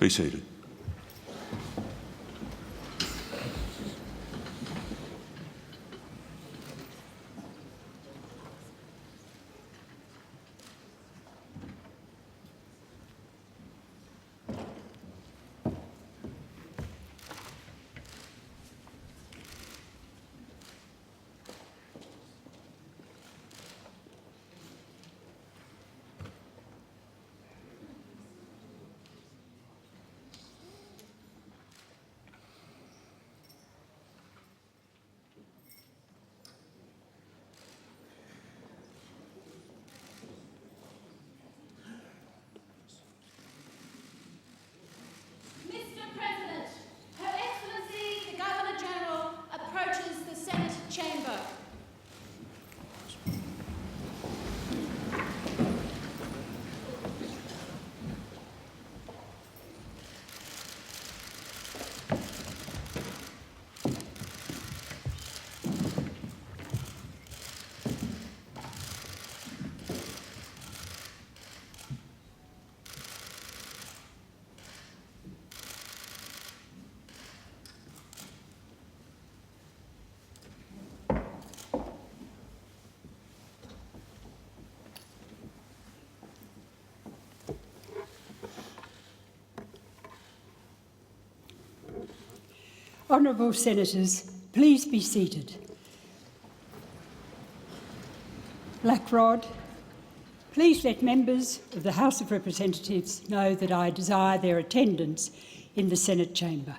Be seated. Honourable Senators, please be seated. Blackrod, please let members of the House of Representatives know that I desire their attendance in the Senate chamber.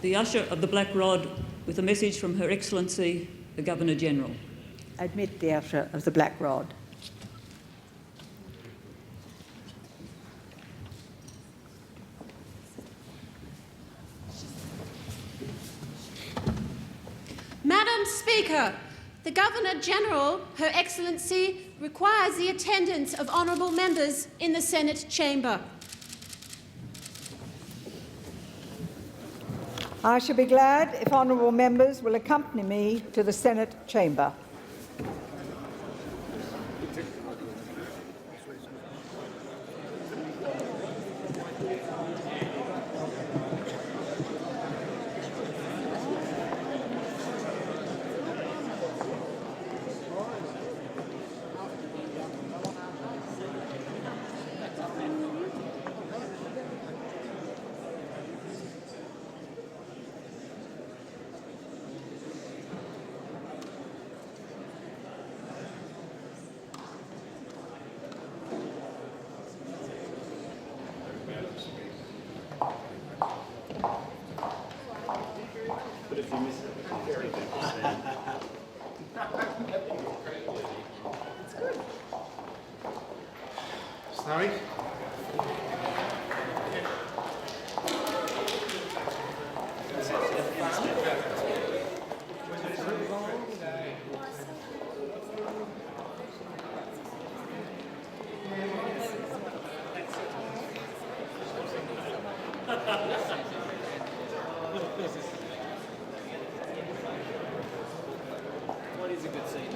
The Usher of the Black Rod with a message from Her Excellency, the Governor-General. Admit the Usher of the Black Rod. Madam Speaker, the Governor-General, Her Excellency, requires the attendance of honourable members in the Senate chamber. I shall be glad if honourable members will accompany me to the Senate chamber. But if you miss it, very good. Snowy? What is a good scene?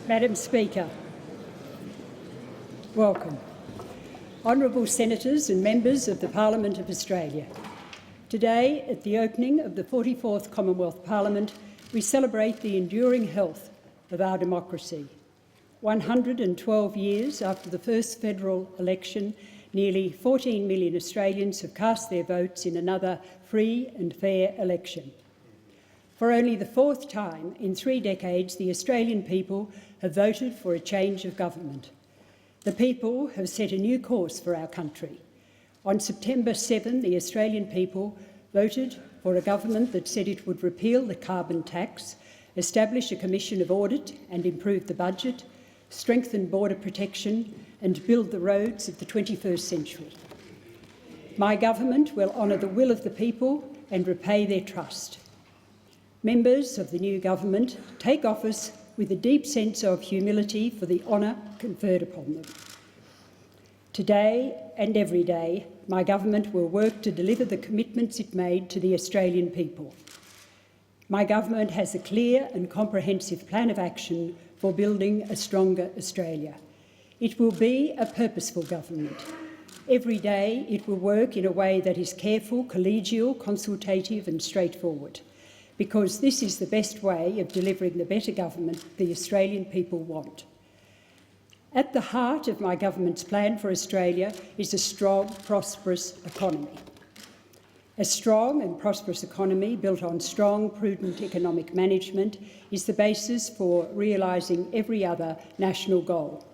Madam Speaker, welcome. Honourable Senators and Members of the Parliament of Australia. Today, at the opening of the 44th Commonwealth Parliament, we celebrate the enduring health of our democracy. 112 years after the first federal election, nearly 14 million Australians have cast their votes in another free and fair election. For only the fourth time in 3 decades, the Australian people have voted for a change of government. The people have set a new course for our country. On September 7, the Australian people voted for a government that said it would repeal the carbon tax, establish a commission of audit and improve the budget, strengthen border protection and build the roads of the 21st century. My government will honour the will of the people and repay their trust. Members of the new government take office with a deep sense of humility for the honour conferred upon them. Today and every day, my government will work to deliver the commitments it made to the Australian people. My government has a clear and comprehensive plan of action for building a stronger Australia. It will be a purposeful government. Every day it will work in a way that is careful, collegial, consultative and straightforward, because this is the best way of delivering the better government the Australian people want. At the heart of my government's plan for Australia is a strong, prosperous economy. A strong and prosperous economy built on strong, prudent economic management is the basis for realising every other national goal.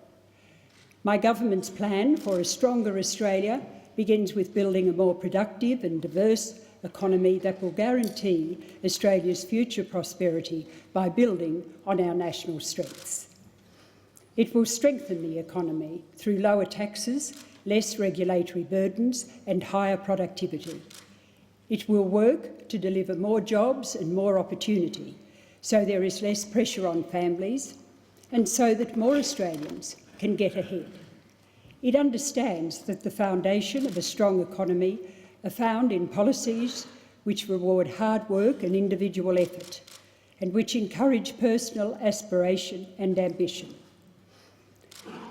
My government's plan for a stronger Australia begins with building a more productive and diverse economy that will guarantee Australia's future prosperity by building on our national strengths. It will strengthen the economy through lower taxes, less regulatory burdens and higher productivity. It will work to deliver more jobs and more opportunity, so there is less pressure on families and so that more Australians can get ahead. It understands that the foundation of a strong economy are found in policies which reward hard work and individual effort, and which encourage personal aspiration and ambition.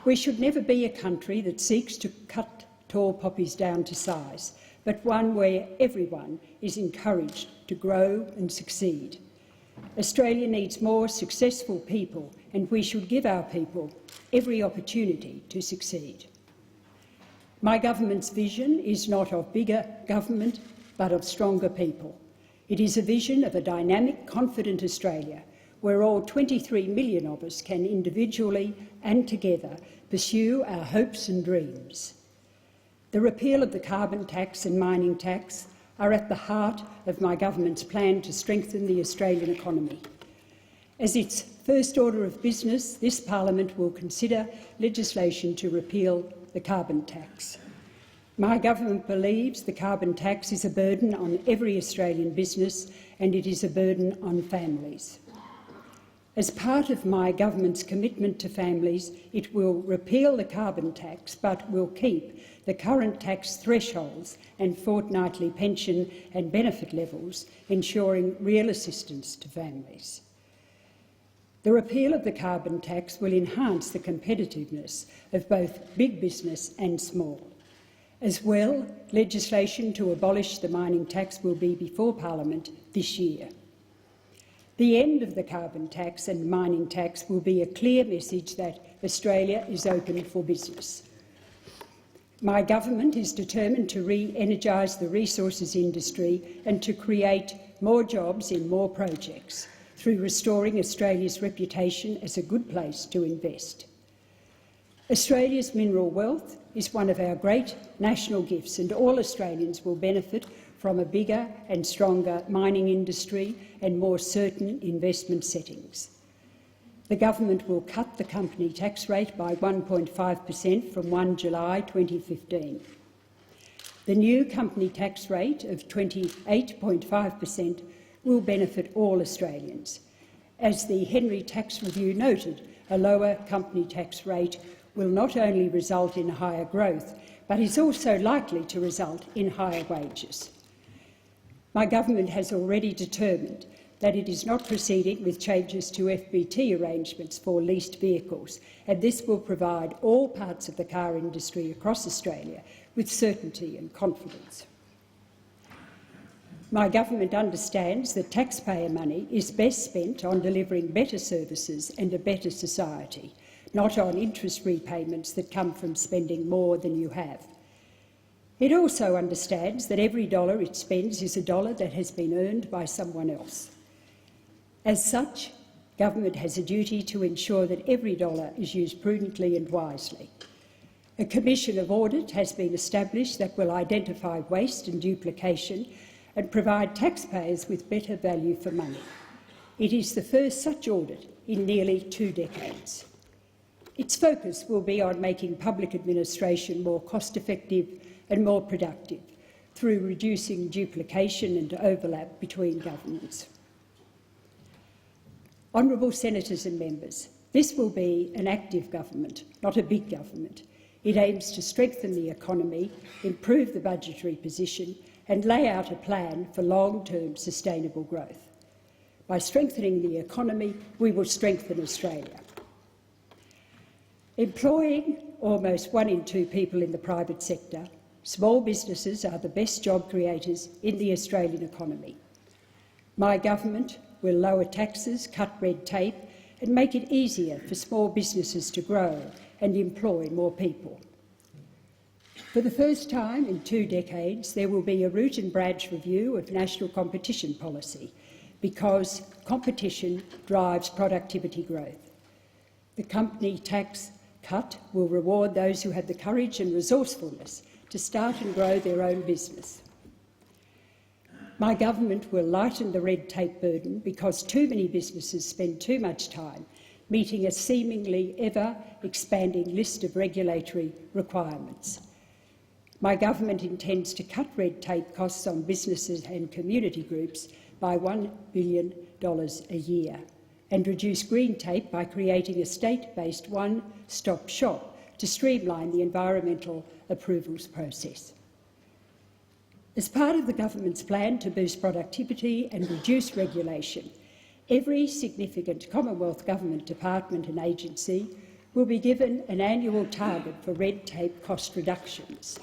We should never be a country that seeks to cut tall poppies down to size, but one where everyone is encouraged to grow and succeed. Australia needs more successful people, and we should give our people every opportunity to succeed. My government's vision is not of bigger government, but of stronger people. It is a vision of a dynamic, confident Australia, where all 23 million of us can individually and together pursue our hopes and dreams. The repeal of the carbon tax and mining tax are at the heart of my government's plan to strengthen the Australian economy. As its first order of business, this parliament will consider legislation to repeal the carbon tax. My government believes the carbon tax is a burden on every Australian business and it is a burden on families. As part of my government's commitment to families, it will repeal the carbon tax but will keep the current tax thresholds and fortnightly pension and benefit levels, ensuring real assistance to families. The repeal of the carbon tax will enhance the competitiveness of both big business and small. As well, legislation to abolish the mining tax will be before Parliament this year. The end of the carbon tax and mining tax will be a clear message that Australia is open for business. My government is determined to re-energise the resources industry and to create more jobs in more projects through restoring Australia's reputation as a good place to invest. Australia's mineral wealth is one of our great national gifts, and all Australians will benefit from a bigger and stronger mining industry and more certain investment settings. The government will cut the company tax rate by 1.5% from 1 July 2015. The new company tax rate of 28.5% will benefit all Australians. As the Henry Tax Review noted, a lower company tax rate will not only result in higher growth, but is also likely to result in higher wages. My government has already determined that it is not proceeding with changes to FBT arrangements for leased vehicles, and this will provide all parts of the car industry across Australia with certainty and confidence. My government understands that taxpayer money is best spent on delivering better services and a better society, not on interest repayments that come from spending more than you have. It also understands that every dollar it spends is a dollar that has been earned by someone else. As such, government has a duty to ensure that every dollar is used prudently and wisely. A commission of audit has been established that will identify waste and duplication and provide taxpayers with better value for money. It is the first such audit in nearly 2 decades. Its focus will be on making public administration more cost-effective and more productive through reducing duplication and overlap between governments. Honourable Senators and Members, this will be an active government, not a big government. It aims to strengthen the economy, improve the budgetary position and lay out a plan for long-term sustainable growth. By strengthening the economy, we will strengthen Australia. Employing almost 1 in 2 people in the private sector, small businesses are the best job creators in the Australian economy. My government will lower taxes, cut red tape and make it easier for small businesses to grow and employ more people. For the first time in 2 decades, there will be a root and branch review of national competition policy because competition drives productivity growth. The company tax cut will reward those who have the courage and resourcefulness to start and grow their own business. My government will lighten the red tape burden because too many businesses spend too much time meeting a seemingly ever-expanding list of regulatory requirements. My government intends to cut red tape costs on businesses and community groups by $1 billion a year and reduce green tape by creating a state-based one-stop shop to streamline the environmental approvals process. As part of the government's plan to boost productivity and reduce regulation, every significant Commonwealth Government department and agency will be given an annual target for red tape cost reductions.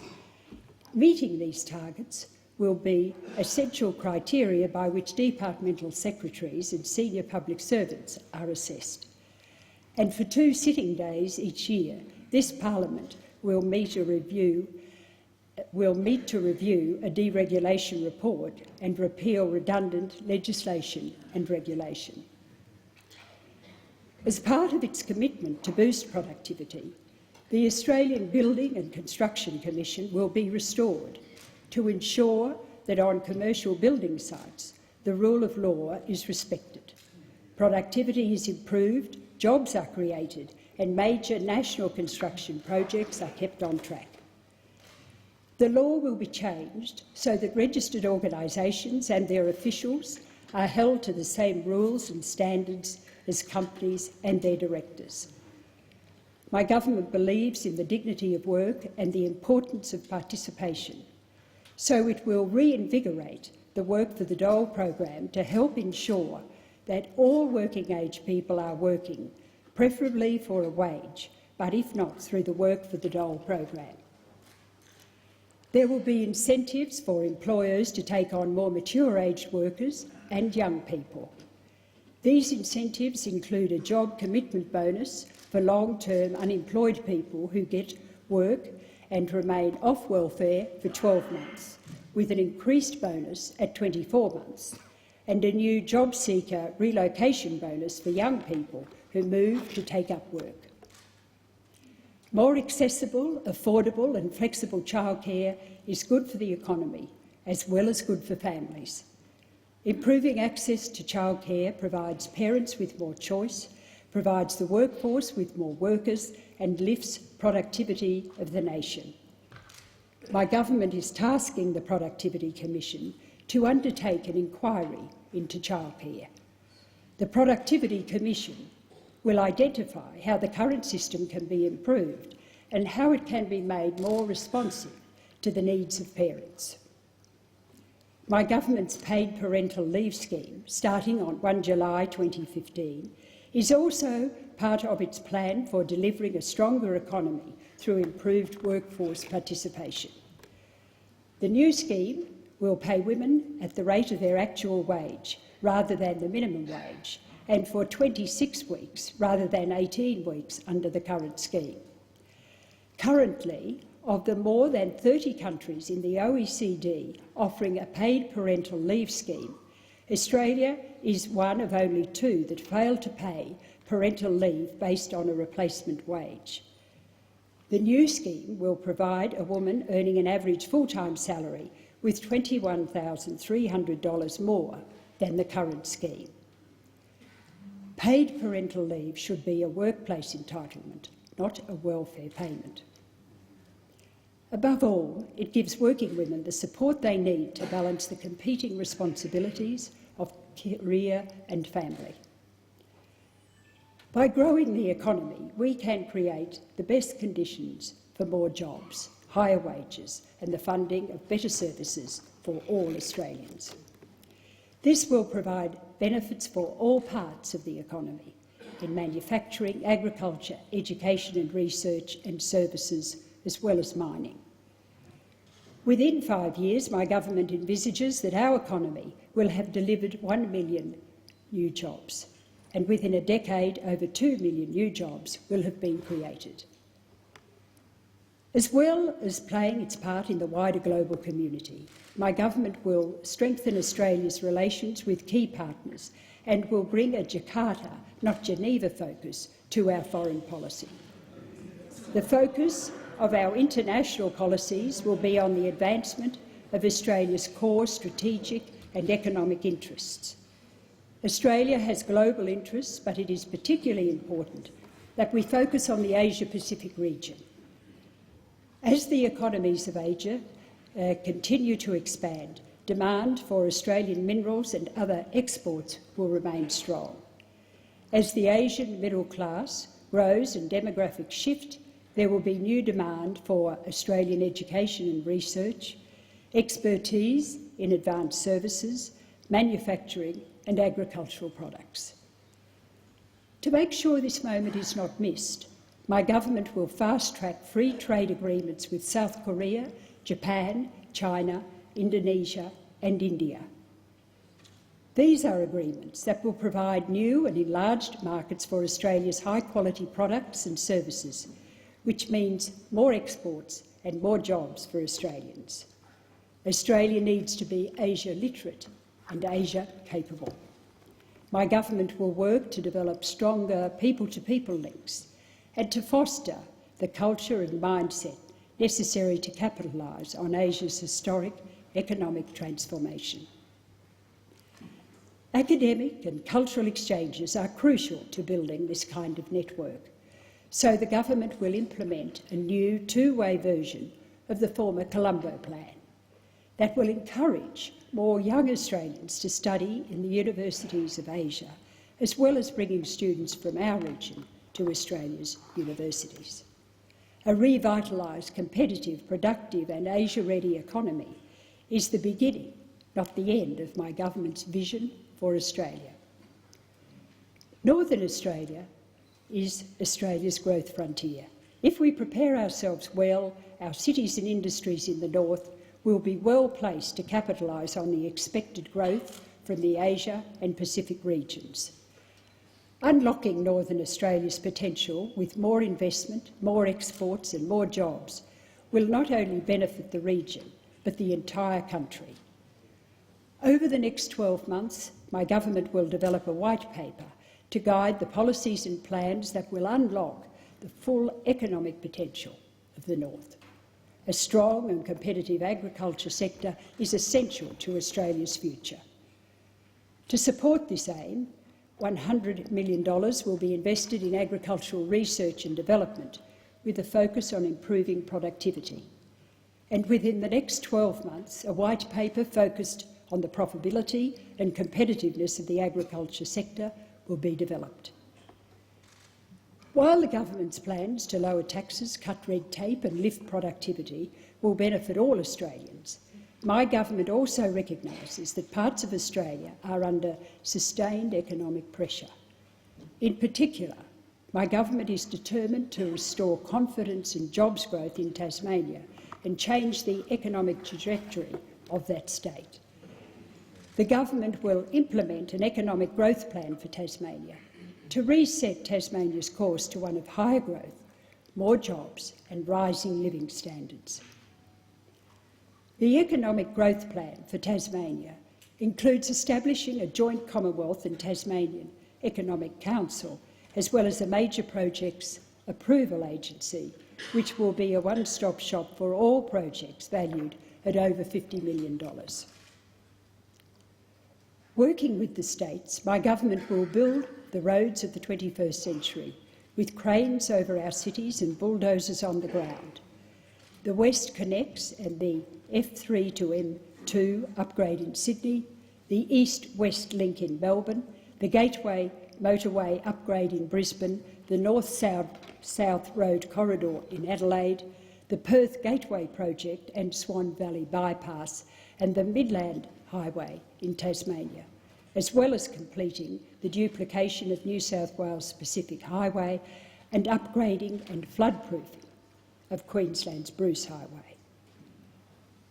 Meeting these targets will be essential criteria by which departmental secretaries and senior public servants are assessed. And for 2 sitting days each year, this Parliament will meet to review a deregulation report and repeal redundant legislation and regulation. As part of its commitment to boost productivity, the Australian Building and Construction Commission will be restored to ensure that on commercial building sites the rule of law is respected, productivity is improved, jobs are created and major national construction projects are kept on track. The law will be changed so that registered organisations and their officials are held to the same rules and standards as companies and their directors. My government believes in the dignity of work and the importance of participation, so it will reinvigorate the Work for the Dole program to help ensure that all working-age people are working, preferably for a wage, but if not, through the Work for the Dole program. There will be incentives for employers to take on more mature-aged workers and young people. These incentives include a job commitment bonus for long-term unemployed people who get work and remain off welfare for 12 months, with an increased bonus at 24 months, and a new job seeker relocation bonus for young people who move to take up work. More accessible, affordable and flexible childcare is good for the economy as well as good for families. Improving access to childcare provides parents with more choice, provides the workforce with more workers and lifts productivity of the nation. My government is tasking the Productivity Commission to undertake an inquiry into childcare. The Productivity Commission will identify how the current system can be improved and how it can be made more responsive to the needs of parents. My government's paid parental leave scheme, starting on 1 July 2015, is also part of its plan for delivering a stronger economy through improved workforce participation. The new scheme will pay women at the rate of their actual wage rather than the minimum wage, and for 26 weeks rather than 18 weeks under the current scheme. Currently, of the more than 30 countries in the OECD offering a paid parental leave scheme, Australia is one of only 2 that fail to pay parental leave based on a replacement wage. The new scheme will provide a woman earning an average full-time salary with $21,300 more than the current scheme. Paid parental leave should be a workplace entitlement, not a welfare payment. Above all, it gives working women the support they need to balance the competing responsibilities of career and family. By growing the economy, we can create the best conditions for more jobs, higher wages and the funding of better services for all Australians. This will provide benefits for all parts of the economy, in manufacturing, agriculture, education and research and services, as well as mining. Within 5 years, my government envisages that our economy will have delivered 1 million new jobs, and within a decade, over 2 million new jobs will have been created. As well as playing its part in the wider global community, my government will strengthen Australia's relations with key partners and will bring a Jakarta, not Geneva focus to our foreign policy. The focus of our international policies will be on the advancement of Australia's core strategic and economic interests. Australia has global interests, but it is particularly important that we focus on the Asia-Pacific region. As the economies of Asia continue to expand, demand for Australian minerals and other exports will remain strong. As the Asian middle class grows and demographics shift, there will be new demand for Australian education and research, expertise in advanced services, manufacturing and agricultural products. To make sure this moment is not missed, my government will fast-track free trade agreements with South Korea, Japan, China, Indonesia and India. These are agreements that will provide new and enlarged markets for Australia's high-quality products and services, which means more exports and more jobs for Australians. Australia needs to be Asia literate and Asia capable. My government will work to develop stronger people-to-people links and to foster the culture and mindset necessary to capitalise on Asia's historic economic transformation. Academic and cultural exchanges are crucial to building this kind of network, so the government will implement a new two-way version of the former Colombo Plan that will encourage more young Australians to study in the universities of Asia, as well as bringing students from our region to Australia's universities. A revitalised, competitive, productive and Asia-ready economy is the beginning, not the end, of my government's vision for Australia. Northern Australia is Australia's growth frontier. If we prepare ourselves well, our cities and industries in the north will be well placed to capitalise on the expected growth from the Asia and Pacific regions. Unlocking Northern Australia's potential with more investment, more exports and more jobs will not only benefit the region, but the entire country. Over the next 12 months, my government will develop a white paper to guide the policies and plans that will unlock the full economic potential of the north. A strong and competitive agriculture sector is essential to Australia's future. To support this aim, $100 million will be invested in agricultural research and development, with a focus on improving productivity. And within the next 12 months, a white paper focused on the profitability and competitiveness of the agriculture sector will be developed. While the government's plans to lower taxes, cut red tape and lift productivity will benefit all Australians, my government also recognises that parts of Australia are under sustained economic pressure. In particular, my government is determined to restore confidence and jobs growth in Tasmania and change the economic trajectory of that state. The government will implement an economic growth plan for Tasmania to reset Tasmania's course to one of higher growth, more jobs and rising living standards. The economic growth plan for Tasmania includes establishing a joint Commonwealth and Tasmanian Economic Council, as well as a major projects approval agency, which will be a one-stop shop for all projects valued at over $50 million. Working with the states, my government will build the roads of the 21st century, with cranes over our cities and bulldozers on the ground. The West Connects and the F3 to M2 upgrade in Sydney, the East-West link in Melbourne, the Gateway motorway upgrade in Brisbane, the North-South Road corridor in Adelaide, the Perth Gateway project and Swan Valley bypass, and the Midland Highway in Tasmania, as well as completing the duplication of New South Wales Pacific Highway and upgrading and floodproofing of Queensland's Bruce Highway.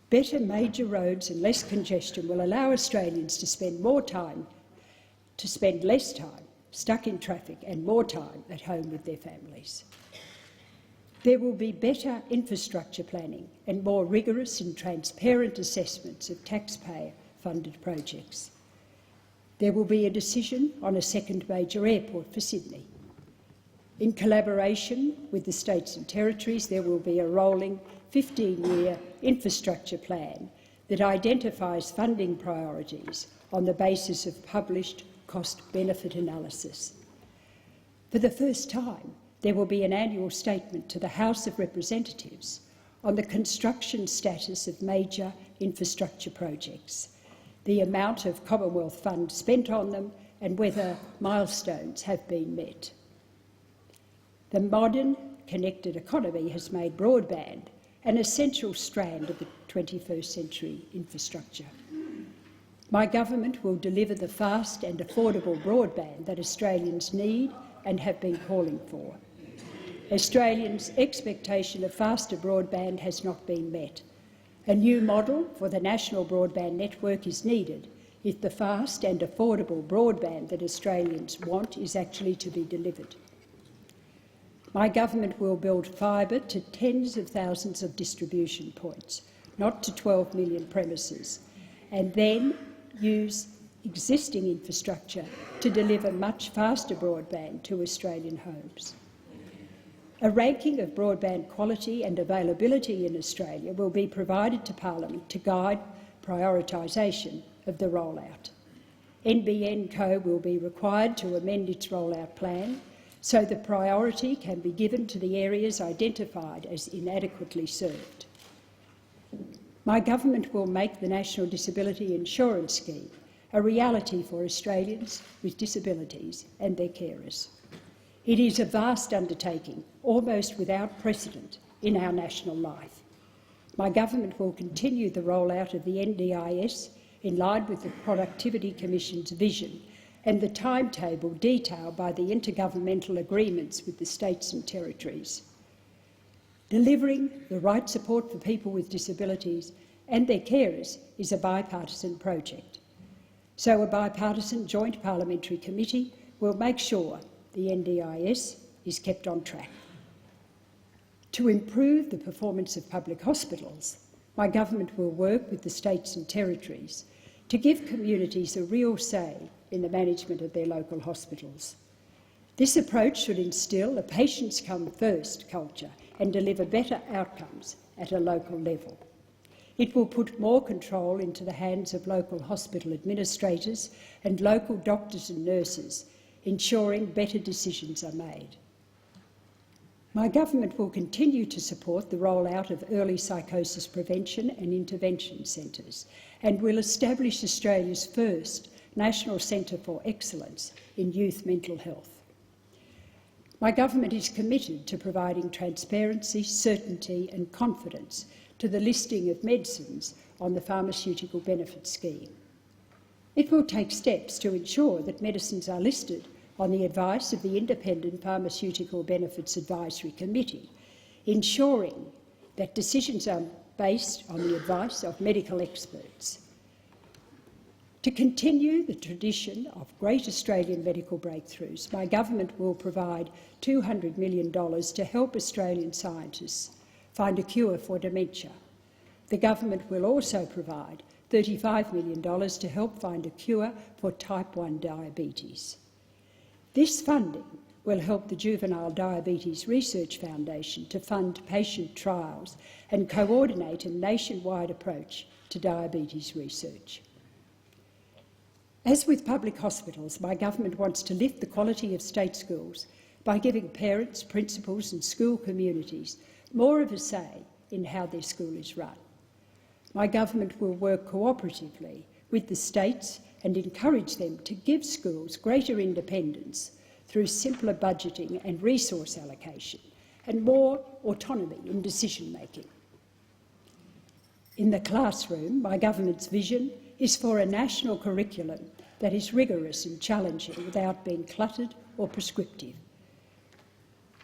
Better major roads and less congestion will allow Australians to spend less time stuck in traffic and more time at home with their families. There will be better infrastructure planning and more rigorous and transparent assessments of taxpayer-funded projects. There will be a decision on a second major airport for Sydney. In collaboration with the states and territories, there will be a rolling 15-year infrastructure plan that identifies funding priorities on the basis of published cost-benefit analysis. For the first time, there will be an annual statement to the House of Representatives on the construction status of major infrastructure projects, the amount of Commonwealth funds spent on them and whether milestones have been met. The modern, connected economy has made broadband an essential strand of the 21st century infrastructure. My government will deliver the fast and affordable broadband that Australians need and have been calling for. Australians' expectation of faster broadband has not been met. A new model for the national broadband network is needed if the fast and affordable broadband that Australians want is actually to be delivered. My government will build fibre to tens of thousands of distribution points, not to 12 million premises, and then use existing infrastructure to deliver much faster broadband to Australian homes. A ranking of broadband quality and availability in Australia will be provided to Parliament to guide prioritisation of the rollout. NBN Co will be required to amend its rollout plan so the priority can be given to the areas identified as inadequately served. My government will make the National Disability Insurance Scheme a reality for Australians with disabilities and their carers. It is a vast undertaking, almost without precedent in our national life. My government will continue the rollout of the NDIS in line with the Productivity Commission's vision and the timetable detailed by the intergovernmental agreements with the states and territories. Delivering the right support for people with disabilities and their carers is a bipartisan project. So a bipartisan joint parliamentary committee will make sure the NDIS is kept on track. To improve the performance of public hospitals, my government will work with the states and territories to give communities a real say in the management of their local hospitals. This approach should instil a patients-come-first culture and deliver better outcomes at a local level. It will put more control into the hands of local hospital administrators and local doctors and nurses, ensuring better decisions are made. My government will continue to support the rollout of early psychosis prevention and intervention centres and will establish Australia's first National Centre for Excellence in Youth Mental Health. My government is committed to providing transparency, certainty and confidence to the listing of medicines on the Pharmaceutical Benefits Scheme. It will take steps to ensure that medicines are listed on the advice of the Independent Pharmaceutical Benefits Advisory Committee, ensuring that decisions are based on the advice of medical experts. To continue the tradition of great Australian medical breakthroughs, my government will provide $200 million to help Australian scientists find a cure for dementia. The government will also provide $35 million to help find a cure for type 1 diabetes. This funding will help the Juvenile Diabetes Research Foundation to fund patient trials and coordinate a nationwide approach to diabetes research. As with public hospitals, my government wants to lift the quality of state schools by giving parents, principals and school communities more of a say in how their school is run. My government will work cooperatively with the states and encourage them to give schools greater independence through simpler budgeting and resource allocation and more autonomy in decision-making. In the classroom, my government's vision is for a national curriculum that is rigorous and challenging without being cluttered or prescriptive.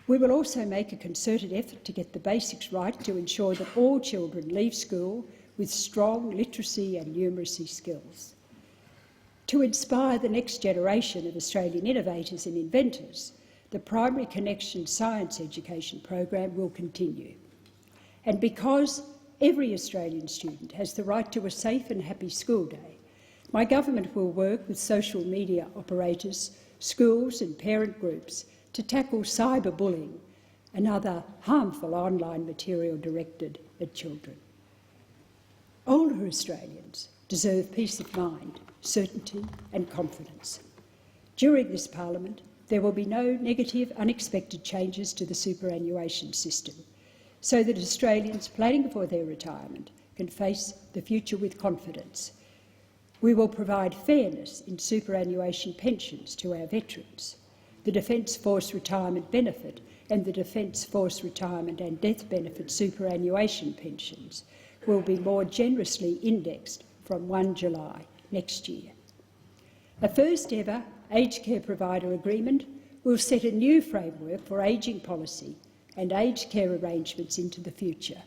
We will also make a concerted effort to get the basics right to ensure that all children leave school with strong literacy and numeracy skills. To inspire the next generation of Australian innovators and inventors, the Primary Connection Science Education program will continue. And because every Australian student has the right to a safe and happy school day, my government will work with social media operators, schools and parent groups to tackle cyberbullying and other harmful online material directed at children. Older Australians deserve peace of mind, certainty and confidence. During this parliament, there will be no negative, unexpected changes to the superannuation system, so that Australians planning for their retirement can face the future with confidence. We will provide fairness in superannuation pensions to our veterans. The Defence Force Retirement Benefit and the Defence Force Retirement and Death Benefit superannuation pensions will be more generously indexed from 1 July next year. A first-ever aged care provider agreement will set a new framework for ageing policy and aged care arrangements into the future,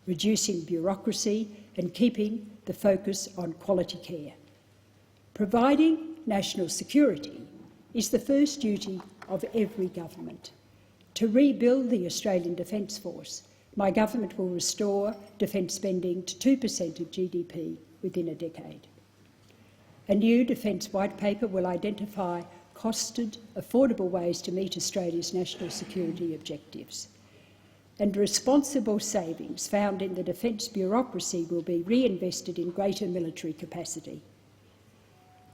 reducing bureaucracy and keeping the focus on quality care. Providing national security is the first duty of every government. To rebuild the Australian Defence Force, my government will restore defence spending to 2% of GDP within a decade. A new Defence White Paper will identify costed, affordable ways to meet Australia's national security objectives. And responsible savings found in the defence bureaucracy will be reinvested in greater military capacity.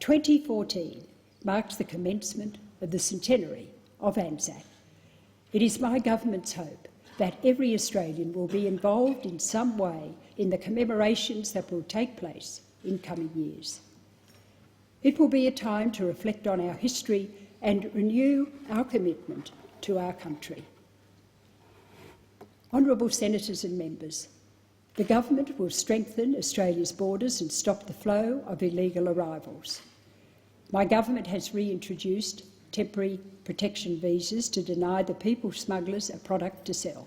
2014 marks the commencement of the centenary of Anzac. It is my government's hope that every Australian will be involved in some way in the commemorations that will take place in coming years. It will be a time to reflect on our history and renew our commitment to our country. Honourable Senators and Members, the government will strengthen Australia's borders and stop the flow of illegal arrivals. My government has reintroduced temporary protection visas to deny the people smugglers a product to sell.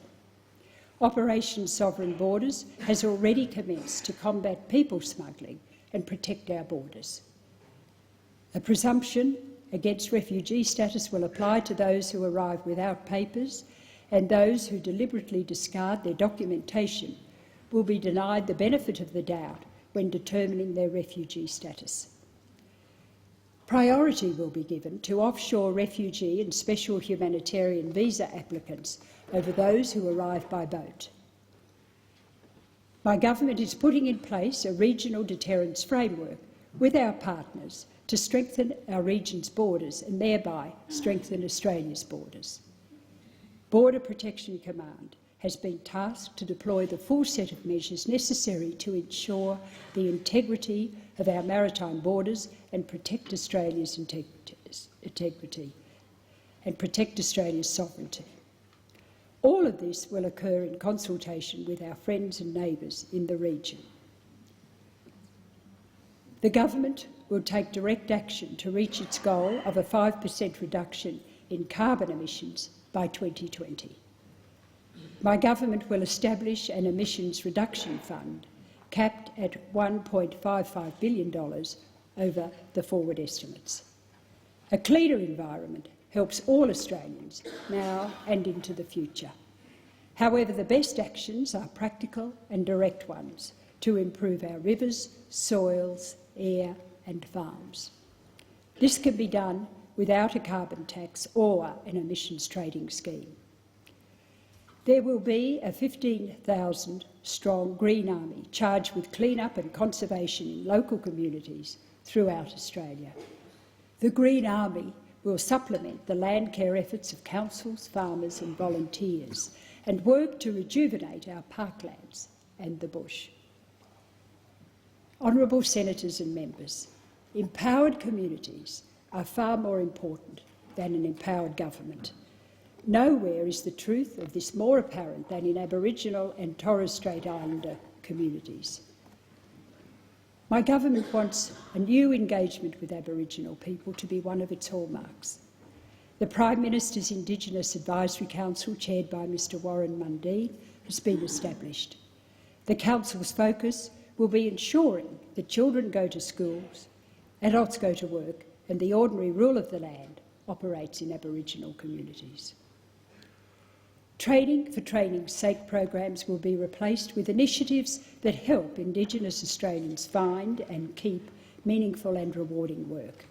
Operation Sovereign Borders has already commenced to combat people smuggling and protect our borders. A presumption against refugee status will apply to those who arrive without papers, and those who deliberately discard their documentation will be denied the benefit of the doubt when determining their refugee status. Priority will be given to offshore refugee and special humanitarian visa applicants over those who arrive by boat. My government is putting in place a regional deterrence framework with our partners to strengthen our region's borders and thereby strengthen Australia's borders. Border Protection Command has been tasked to deploy the full set of measures necessary to ensure the integrity of our maritime borders and protect Australia's integrity. and protect Australia's sovereignty. All of this will occur in consultation with our friends and neighbours in the region. The government will take direct action to reach its goal of a 5% reduction in carbon emissions by 2020. My government will establish an emissions reduction fund capped at $1.55 billion over the forward estimates. A cleaner environment helps all Australians now and into the future. However, the best actions are practical and direct ones to improve our rivers, soils, air and farms. This can be done without a carbon tax or an emissions trading scheme. There will be a 15,000-strong Green Army charged with clean-up and conservation in local communities throughout Australia. The Green Army will supplement the land care efforts of councils, farmers and volunteers and work to rejuvenate our parklands and the bush. Honourable Senators and Members, empowered communities are far more important than an empowered government. Nowhere is the truth of this more apparent than in Aboriginal and Torres Strait Islander communities. My government wants a new engagement with Aboriginal people to be one of its hallmarks. The Prime Minister's Indigenous Advisory Council, chaired by Mr Warren Mundine, has been established. The Council's focus will be ensuring that children go to schools, adults go to work, and the ordinary rule of the land operates in Aboriginal communities. Training for training's sake programs will be replaced with initiatives that help Indigenous Australians find and keep meaningful and rewarding work.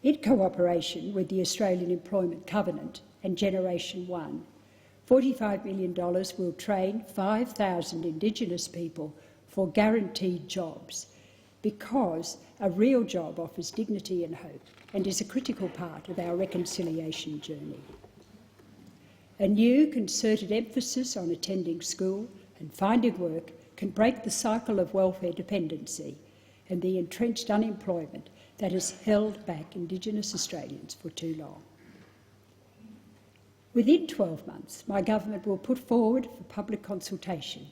In cooperation with the Australian Employment Covenant and Generation One, $45 million will train 5,000 Indigenous people for guaranteed jobs, because a real job offers dignity and hope and is a critical part of our reconciliation journey. A new concerted emphasis on attending school and finding work can break the cycle of welfare dependency and the entrenched unemployment that has held back Indigenous Australians for too long. Within 12 months, my government will put forward for public consultation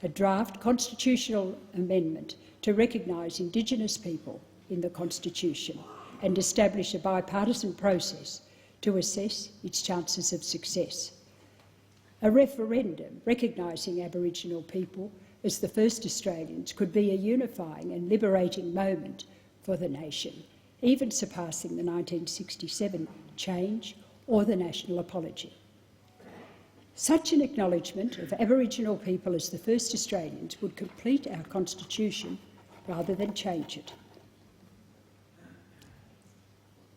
a draft constitutional amendment to recognise Indigenous people in the Constitution and establish a bipartisan process to assess its chances of success. A referendum recognising Aboriginal people as the first Australians could be a unifying and liberating moment for the nation, even surpassing the 1967 change or the national apology. Such an acknowledgement of Aboriginal people as the first Australians would complete our Constitution rather than change it.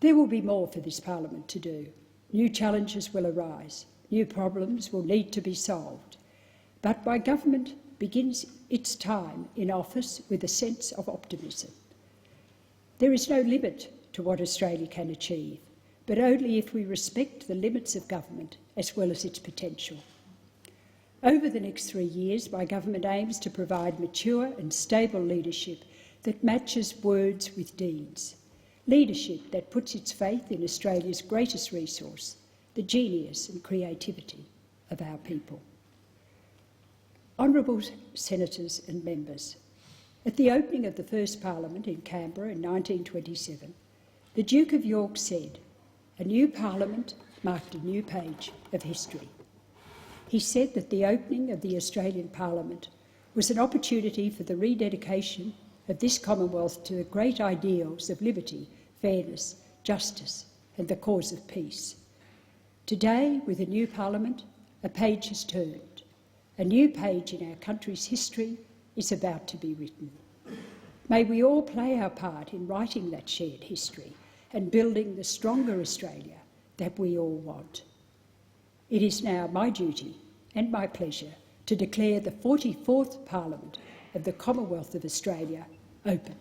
There will be more for this Parliament to do. New challenges will arise. New problems will need to be solved. But my government begins its time in office with a sense of optimism. There is no limit to what Australia can achieve, but only if we respect the limits of government as well as its potential. Over the next 3 years, my government aims to provide mature and stable leadership that matches words with deeds. Leadership that puts its faith in Australia's greatest resource, the genius and creativity of our people. Honourable Senators and Members, at the opening of the first Parliament in Canberra in 1927, the Duke of York said, "A new Parliament marked a new page of history." He said that the opening of the Australian Parliament was an opportunity for the rededication of this Commonwealth to the great ideals of liberty, fairness, justice and the cause of peace. Today, with a new Parliament, a page has turned. A new page in our country's history is about to be written. May we all play our part in writing that shared history and building the stronger Australia that we all want. It is now my duty and my pleasure to declare the 44th Parliament of the Commonwealth of Australia open.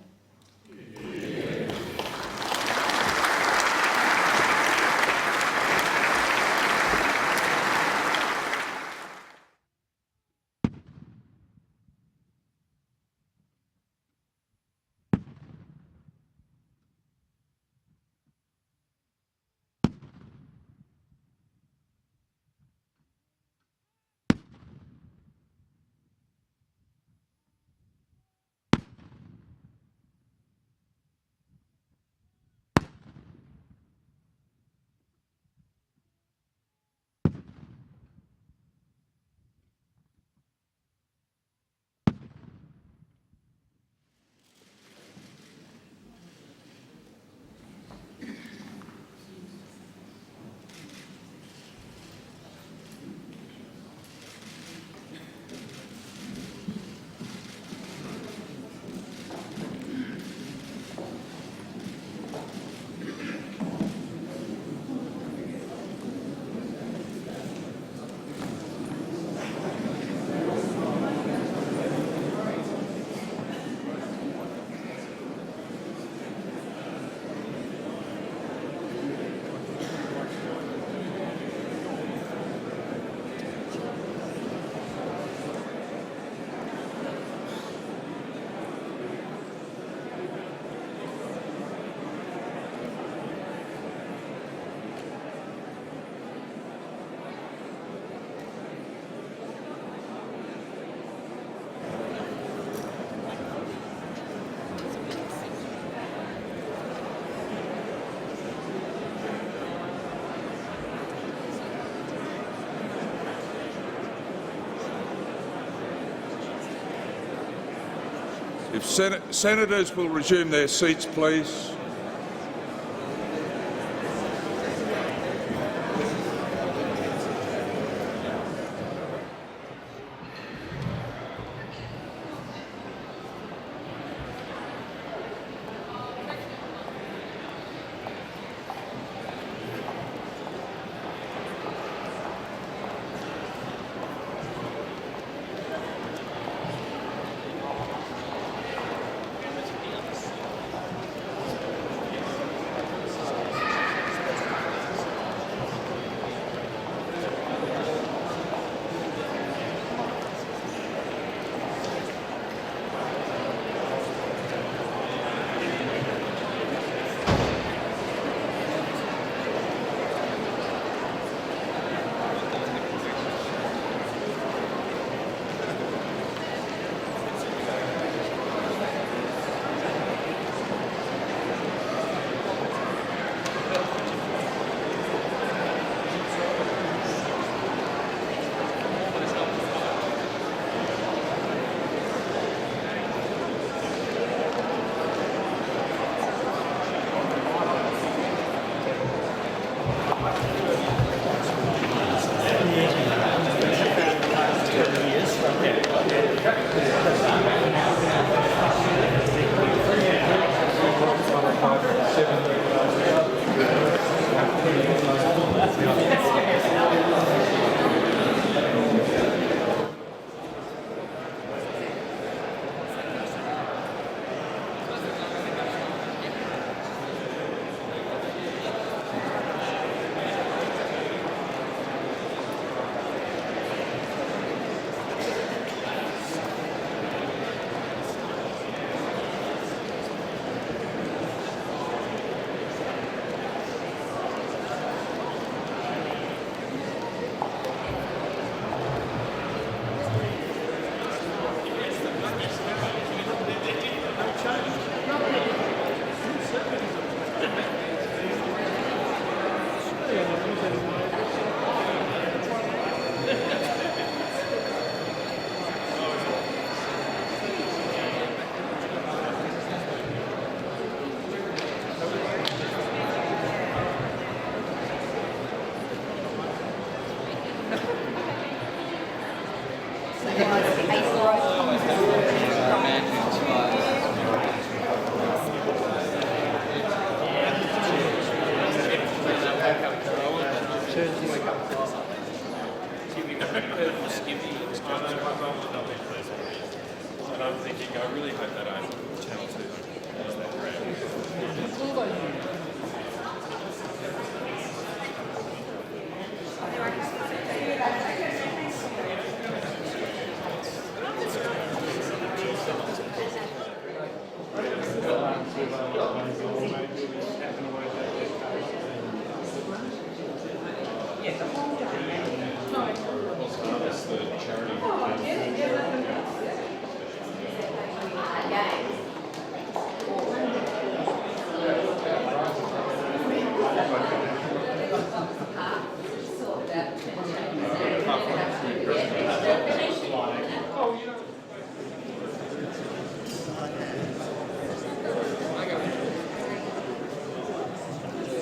If senators will resume their seats, please.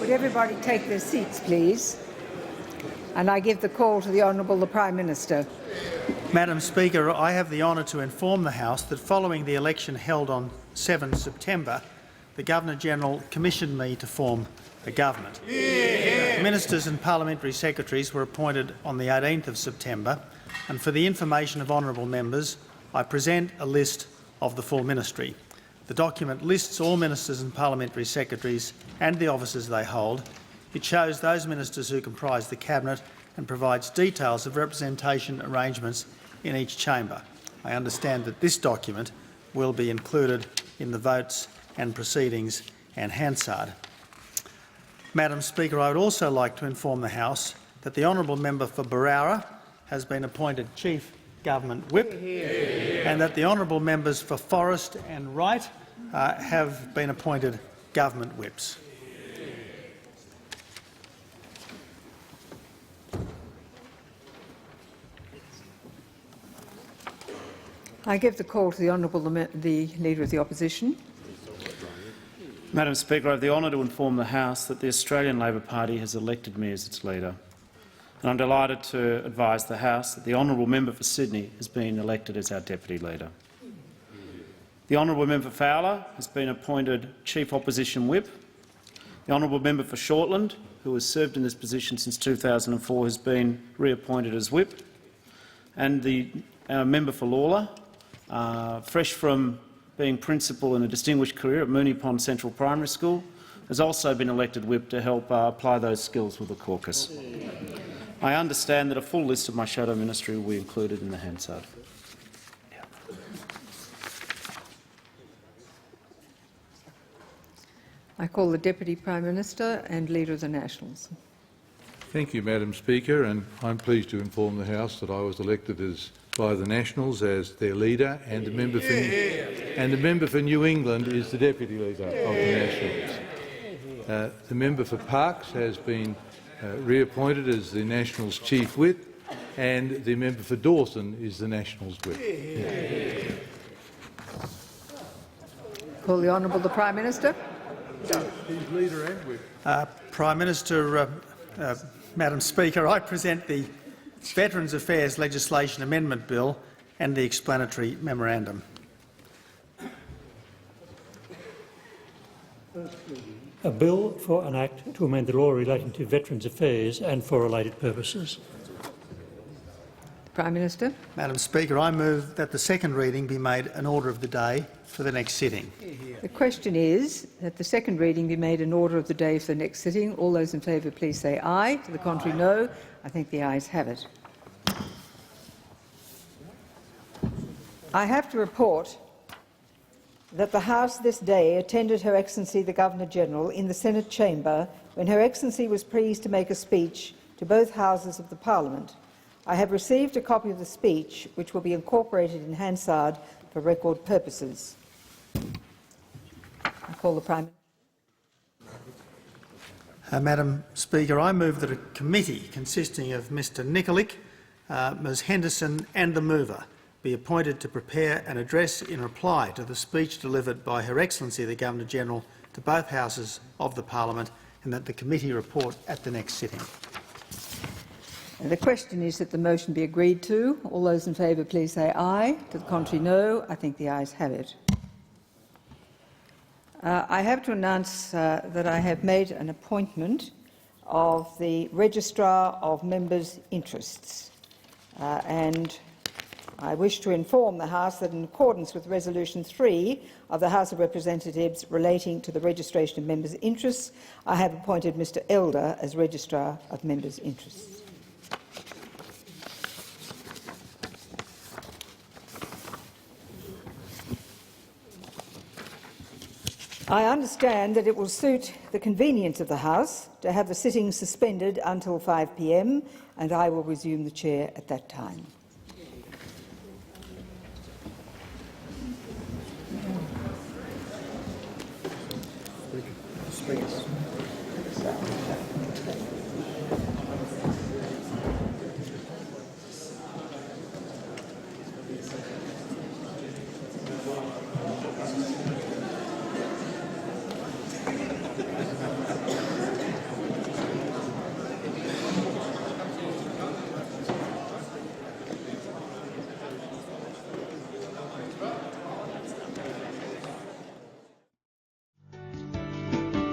Would everybody take their seats, please? And I give the call to the Honourable the Prime Minister. Madam Speaker, I have the honour to inform the House that following the election held on 7 September, the Governor-General commissioned me to form the government. Ministers and parliamentary secretaries were appointed on the 18th of September, and for the information of honourable members, I present a list of the full ministry. The document lists all ministers and parliamentary secretaries and the offices they hold. It shows those ministers who comprise the Cabinet and provides details of representation arrangements in each chamber. I understand that this document will be included in the votes and proceedings and Hansard. Madam Speaker, I would also like to inform the House that the honourable member for Barara has been appointed Chief Government Whip and that the honourable members for Forrest and Wright have been appointed Government Whips. I give the call to the the Leader of the Opposition. Madam Speaker, I have the honour to inform the House that the Australian Labor Party has elected me as its leader. And I'm delighted to advise the House that the honourable member for Sydney has been elected as our deputy leader. The honourable member for Fowler has been appointed Chief Opposition Whip. The honourable member for Shortland, who has served in this position since 2004, has been reappointed as Whip. And the member for Lawler, fresh from being principal in a distinguished career at Moonee Pond Central Primary School, has also been elected Whip to help apply those skills with the caucus. I understand that a full list of my shadow ministry will be included in the Hansard. I call the Deputy Prime Minister and Leader of the Nationals. Thank you, Madam Speaker, and I'm pleased to inform the House that I was elected by the Nationals as their leader, and the member for New England is the deputy leader of the Nationals. The member for Parkes has been reappointed as the Nationals' Chief Whip, and the member for Dawson is the Nationals' Whip. Call the Honourable the Prime Minister. He's leader and whip. Prime Minister, Madam Speaker, I present the Veterans Affairs Legislation Amendment Bill and the explanatory memorandum. A bill for an act to amend the law relating to Veterans Affairs and for related purposes. Prime Minister. Madam Speaker, I move that the second reading be made an order of the day for the next sitting. The question is that the second reading be made an order of the day for the next sitting. All those in favour, please say aye. To the contrary, no. I think the ayes have it. I have to report that the House this day attended Her Excellency the Governor-General in the Senate chamber when Her Excellency was pleased to make a speech to both Houses of the Parliament. I have received a copy of the speech, which will be incorporated in Hansard for record purposes. I call the Prime Minister. Madam Speaker, I move that a committee consisting of Mr Nikolic, Ms Henderson and the mover be appointed to prepare an address in reply to the speech delivered by Her Excellency the Governor-General to both Houses of the Parliament, and that the committee report at the next sitting. The question is that the motion be agreed to. All those in favour, please say aye. To the contrary, no. I think the ayes have it. I have to announce that I have made an appointment of the Registrar of Members' Interests, and I wish to inform the House that in accordance with Resolution 3 of the House of Representatives relating to the registration of members' interests, I have appointed Mr Elder as Registrar of Members' Interests. I understand that it will suit the convenience of the House to have the sitting suspended until 5 p.m, and I will resume the chair at that time.